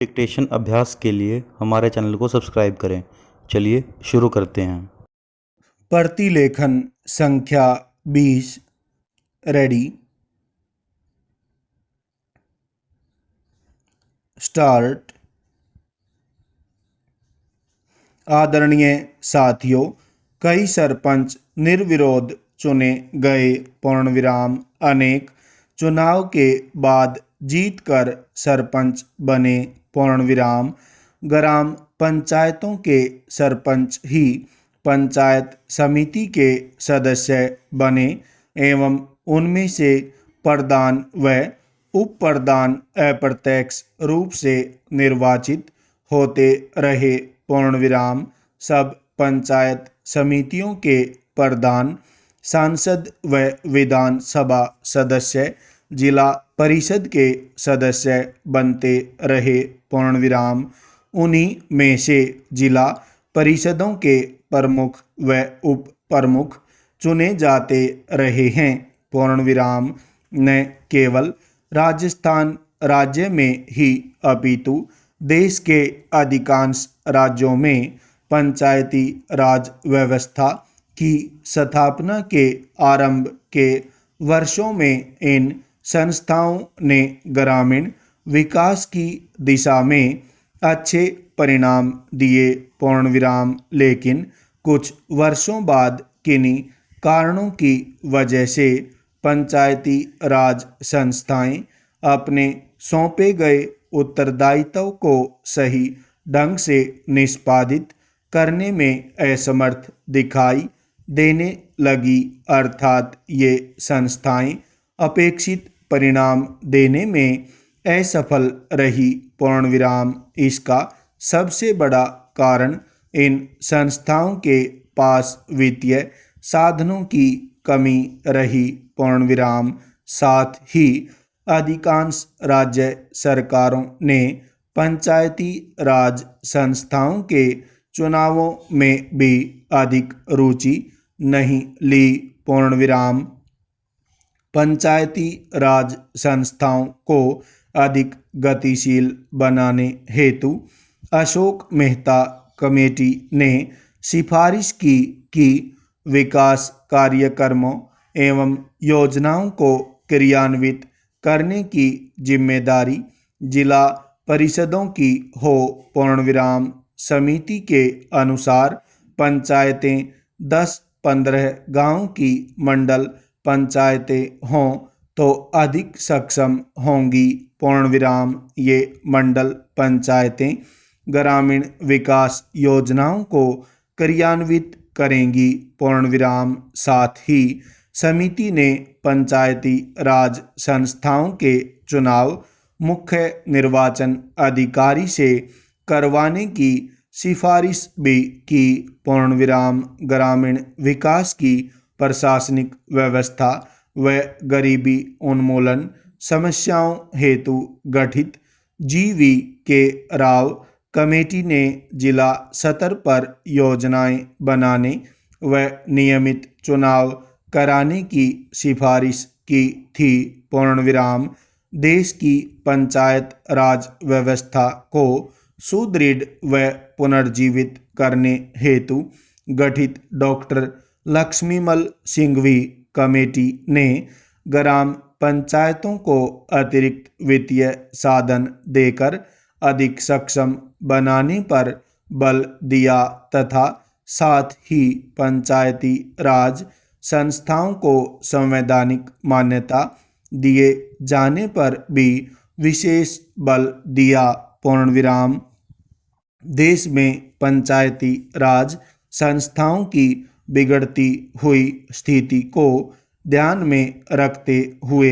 Dictation अभ्यास के लिए हमारे चैनल को सब्सक्राइब करें। चलिए शुरू करते हैं। प्रतिलेखन संख्या 20 रेडी स्टार्ट। आदरणीय साथियों, कई सरपंच निर्विरोध चुने गए। पूर्णविराम अनेक चुनाव के बाद जीतकर सरपंच बने। पूर्णविराम ग्राम पंचायतों के सरपंच ही पंचायत समिति के सदस्य बने एवं उनमें से प्रधान व उप प्रधान अप्रत्यक्ष रूप से निर्वाचित होते रहे। पूर्णविराम सब पंचायत समितियों के प्रधान, सांसद व विधानसभा सदस्य, जिला परिषद के सदस्य बनते रहे। पूर्णविराम उन्हीं में से जिला परिषदों के प्रमुख व उप प्रमुख चुने जाते रहे हैं। पूर्णविराम न केवल राजस्थान राज्य में ही अपितु देश के अधिकांश राज्यों में पंचायती राज व्यवस्था की स्थापना के आरंभ के वर्षों में इन संस्थाओं ने ग्रामीण विकास की दिशा में अच्छे परिणाम दिए। पूर्णविराम लेकिन कुछ वर्षों बाद किन्हीं कारणों की वजह से पंचायती राज संस्थाएं अपने सौंपे गए उत्तरदायित्व को सही ढंग से निष्पादित करने में असमर्थ दिखाई देने लगी, अर्थात ये संस्थाएं अपेक्षित परिणाम देने में असफल रही। पूर्णविराम इसका सबसे बड़ा कारण इन संस्थाओं के पास वित्तीय साधनों की कमी रही। पूर्णविराम साथ ही अधिकांश राज्य सरकारों ने पंचायती राज संस्थाओं के चुनावों में भी अधिक रुचि नहीं ली। पूर्णविराम पंचायती राज संस्थाओं को अधिक गतिशील बनाने हेतु अशोक मेहता कमेटी ने सिफारिश की कि विकास कार्यक्रमों एवं योजनाओं को क्रियान्वित करने की जिम्मेदारी जिला परिषदों की हो। पूर्णविराम समिति के अनुसार पंचायतें 10-15 गांव की मंडल पंचायतें हों तो अधिक सक्षम होंगी। पूर्णविराम ये मंडल पंचायतें ग्रामीण विकास योजनाओं को क्रियान्वित करेंगी। पूर्णविराम साथ ही समिति ने पंचायती राज संस्थाओं के चुनाव मुख्य निर्वाचन अधिकारी से करवाने की सिफारिश भी की। पूर्णविराम ग्रामीण विकास की प्रशासनिक व्यवस्था व गरीबी उन्मूलन समस्याओं हेतु गठित जी.वी. के राव कमेटी ने जिला स्तर पर योजनाएं बनाने व नियमित चुनाव कराने की सिफारिश की थी। पूर्णविराम देश की पंचायत राज व्यवस्था को सुदृढ़ व पुनर्जीवित करने हेतु गठित डॉक्टर लक्ष्मीमल सिंघवी कमेटी ने ग्राम पंचायतों को अतिरिक्त वित्तीय साधन देकर अधिक सक्षम बनाने पर बल दिया तथा साथ ही पंचायती राज संस्थाओं को संवैधानिक मान्यता दिए जाने पर भी विशेष बल दिया। पूर्णविराम देश में पंचायती राज संस्थाओं की बिगड़ती हुई स्थिति को ध्यान में रखते हुए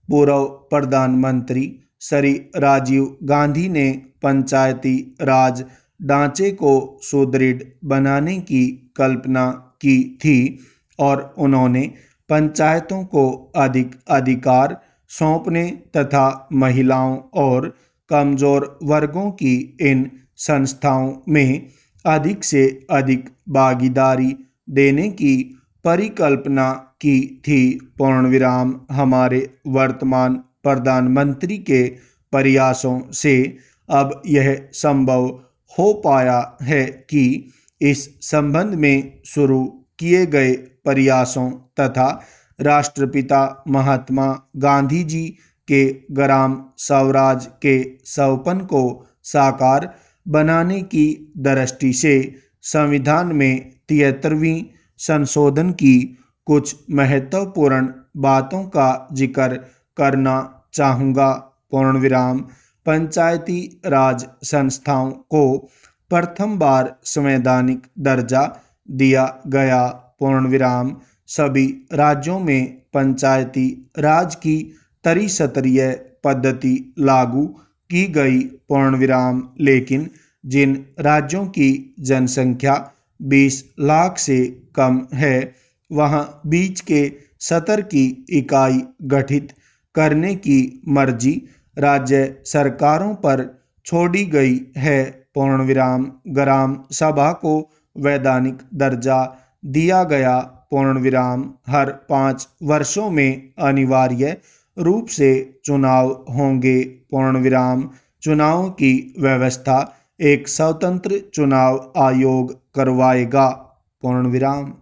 पूर्व प्रधानमंत्री श्री राजीव गांधी ने पंचायती राज ढांचे को सुदृढ़ बनाने की कल्पना की थी और उन्होंने पंचायतों को अधिक अधिकार सौंपने तथा महिलाओं और कमजोर वर्गों की इन संस्थाओं में अधिक से अधिक भागीदारी देने की परिकल्पना की थी। पूर्णविराम हमारे वर्तमान प्रधानमंत्री के प्रयासों से अब यह संभव हो पाया है कि इस संबंध में शुरू किए गए प्रयासों तथा राष्ट्रपिता महात्मा गांधी जी के ग्राम स्वराज के सपन को साकार बनाने की दृष्टि से संविधान में 73वीं संशोधन की कुछ महत्वपूर्ण बातों का जिक्र करना चाहूँगा। पूर्णविराम पंचायती राज संस्थाओं को प्रथम बार संवैधानिक दर्जा दिया गया। पूर्णविराम सभी राज्यों में पंचायती राज की त्रिस्तरीय पद्धति लागू की गई। पूर्णविराम लेकिन जिन राज्यों की जनसंख्या 20 लाख से कम है वहाँ बीच के सतर की इकाई गठित करने की मर्जी राज्य सरकारों पर छोड़ी गई है। पूर्णविराम ग्राम सभा को वैधानिक दर्जा दिया गया। पूर्णविराम हर 5 वर्षों में अनिवार्य रूप से चुनाव होंगे। पूर्णविराम चुनावों की व्यवस्था एक स्वतंत्र चुनाव आयोग करवाएगा। पूर्णविराम।